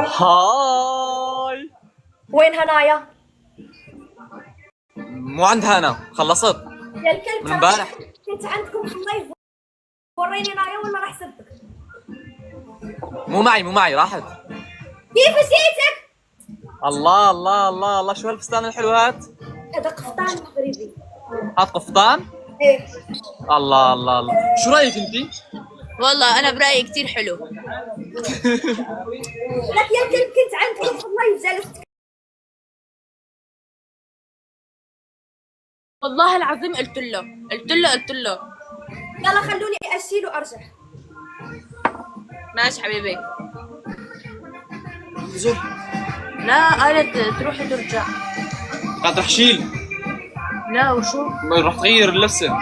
هاي. وين هنايا؟ مو عند هنا، خلصت يا الكلب من امبارح. كنت عندكم في اللايف. وريني هنايا ولا راح سبك. مو معي راحت. كيف مشيتك؟ الله الله الله الله، شو هالفستان الحلو هات. هذا قفطان مغربي. هات قفطان؟ ايه. الله الله الله، شو رايك انتي؟ والله انا برايي كثير حلو. لك يا الكلب كنت عندكم في اللايف جلست. والله العظيم قلت له يلا خلوني اشيل وارجع. ماشي حبيبي. زور. لا قالت تروح وترجع. قاعد رح شيل. لا وشو؟ رح تغير اللبسة.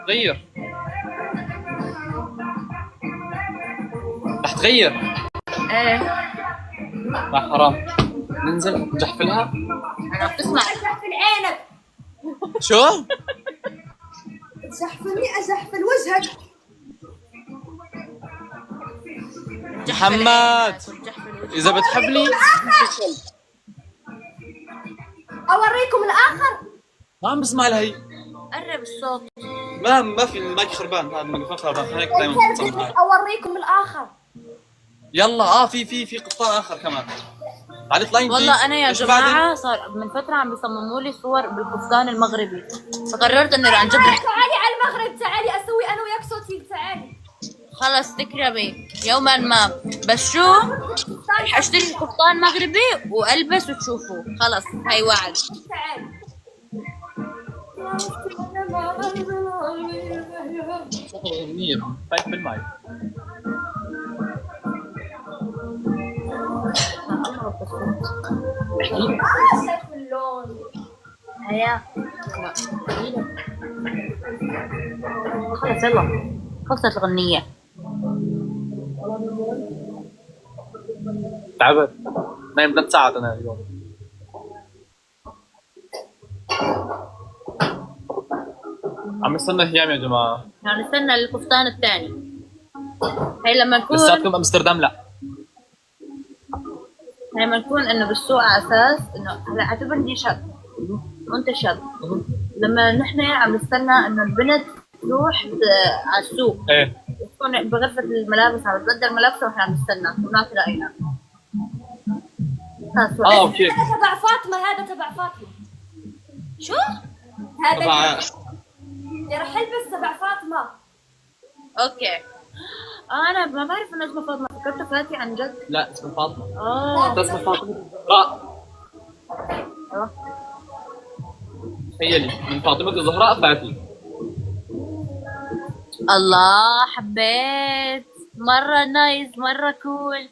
غير. رح تغير. ايه. لا حرام. ننزل نجحفلها. انا بتسمع. اجحفل عينك. شو؟ تجحفلني اجحفل وجهك. محمد إذا بتحبني اوريكم الاخر. ما عم بسمع لهي. قرب الصوت. ما في المايك خربان، هذا الميكروفون خربان، هيك دائما بتصل معي. اوريكم الاخر. يلا في قفطان آخر كمان. تعالي اطلعي. والله انا يا جماعه صار من فتره عم بيصمموا لي صور بالقفطان المغربي، فقررت انه عن جد رح. تعالي على المغرب، تعالي اسوي انا وياك صوتي. تعالي. خلص تكرمي يوما ما، بس شو رح اشتري قفطان مغربي والبس وتشوفوا. خلص هاي وعد. تعالي. منير فايت بالماي. شايف اللون. هيا خلص يلا خلصت الغنية. تعبت، نايم 3 ساعات انا اليوم. عم نستنى ايام يا جماعه. يعني نستنى القفطان الثاني. هي لما نكون لساتكم امستردام؟ لا هي لما نكون انه بالسوق على اساس انه هلا اعتبرني شاب وانت شاب. لما نحن عم نستنى انه البنت تروح على السوق، ايه، تكون بغرفة الملابس عم تبدل ملابسها واحنا عم نستنى ونعطي رأينا. اوكي. هذا تبع فاطمة. هذا تبع فاطمة. شو؟ هذا تبع يا رح البس تبع فاطمة. اوكي. انا ما بعرف انه اسمه فاطمة، فكرته فاتي عن جد. لا اسمه فاطمه. اه اسمه فاطمه. تخيلي من فاطمه الزهراء فاتي. الله حبيت، مرة نايس مرة كول.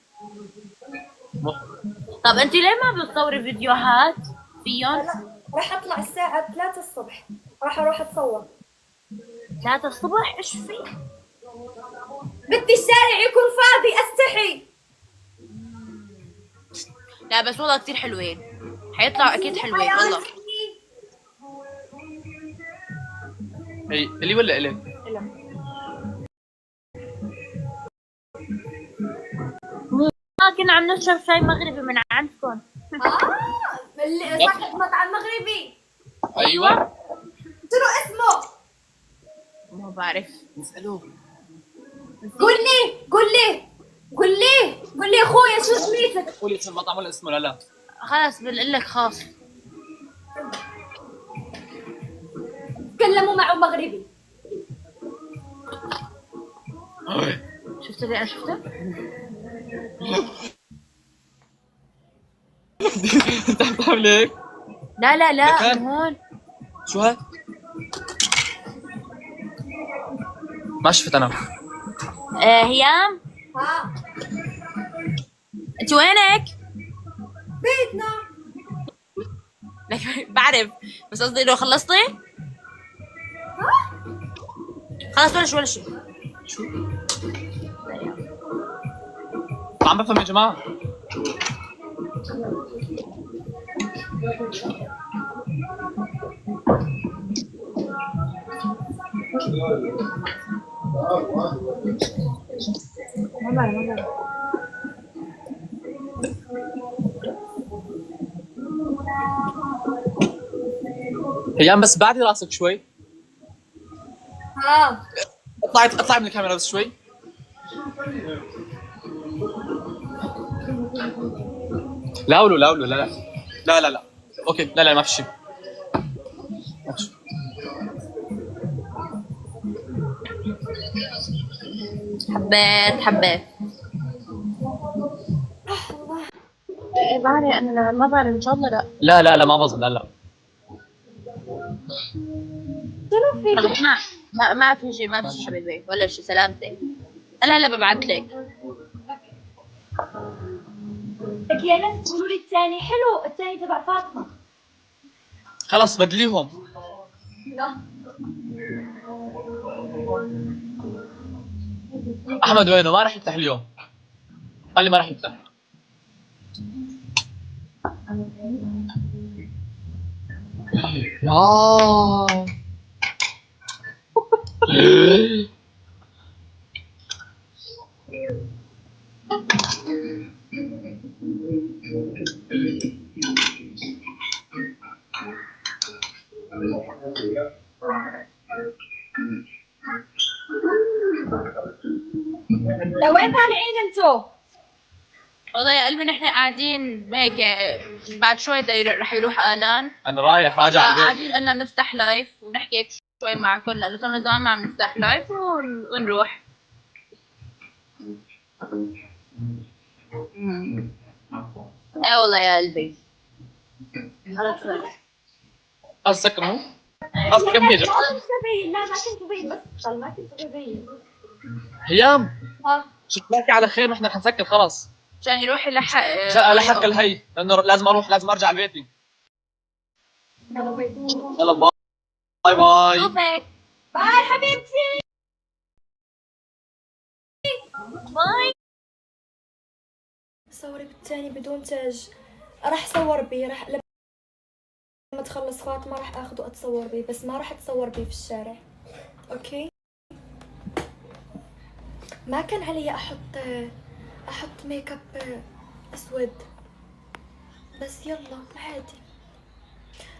طب انت ليه ما بتصوري فيديوهات فيهم؟ راح اطلع الساعة 3 الصبح، راح اروح اتصور. 3 الصبح؟ ايش في؟ بدي الشارع يكون فاضي استحي. لا بس والله كتير حلوين، حيطلعوا اكيد حلوين والله. هي الي ولا الك؟ ما كنا عم نشرب شاي مغربي من عندكم. صاحب مطعم مغربي. ايوه. شنو اسمه؟ ما بعرف، نسألوه. قول لي اخويا شو سميتك؟ قولي اسم المطعم ولا اسمه؟ لا خلاص بنقول لك خاص. تكلموا معه مغربي. شفت اللي انا شفته؟ انت عم تعمل هيك؟ لا من هون. شو هاد؟ ما شفت انا. هيام ها انت وينك؟ بيتنا. لك بعرف بس قصدي لو خلصتي؟ خلاص ولا شيء. شو؟ عم بفهم يا جماعة. هيام بس بعدي راسك شوي. ها اطلعي من الكاميرا بس شوي. لا ولو لا ولو لا لا لا لا لا اوكي لا لا ما في شيء. حبيت إيه بعرف انا ما بعرف ان شاء الله لا. لا ما بظن لا. شنو في؟ خلص ما في شيء حبيبي ولا شيء سلامتك. انا هلا ببعث لك. لك يا ناس تقولوا لي الثاني حلو، الثاني تبع فاطمه. خلص بدليهم. لا احمد وينه؟ ما راح يفتح اليوم. قال لي ما راح يفتح. يا لوين طالعين انتو؟ والله يا قلبي نحن قاعدين هيك بعد شوي رح يروح آلان. انا رايح راجع البيت. قاعدين قلنا نفتح لايف ونحكي هيك شوي معكم لأنه صرنا زمان ما عم نفتح لايف ونروح. ايه والله يا قلبي. خلص سكروا. خلص كم هي ما كنت ببين، لا ما كنت ببين، بس ما كنت ببين. هيام ها شكلك على خير ونحن رح نسكر خلص. عشان يروح يلحق لحق الهي لانه لازم اروح لازم ارجع لبيتي. يلا باي يلا باي باي. باي حبيبتي. باي. صوري بالتاني بدون تاج. راح صور بيه، راح لما تخلص فاطمة راح اخذه اتصور بيه، بس ما راح اتصور بيه في الشارع. اوكي. ما كان علي احط ميك اب اسود، بس يلا عادي.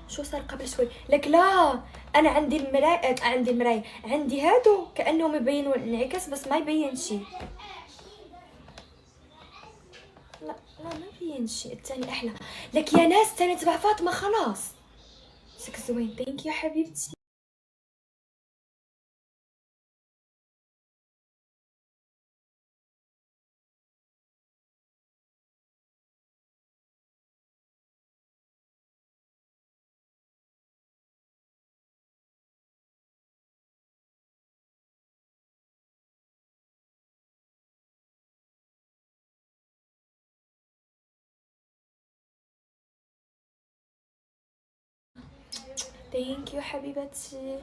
شو صار قبل شوي؟ لك لا انا عندي المراية عندي هادو كانهم يبينوا انعكاس بس ما يبين شيء. لا ما يبين شيء، الثاني احلى. لك يا ناس الثاني تبع فاطمة خلاص. شك زوين. ثانك يو حبيبتي. ثانك يو حبيبتي.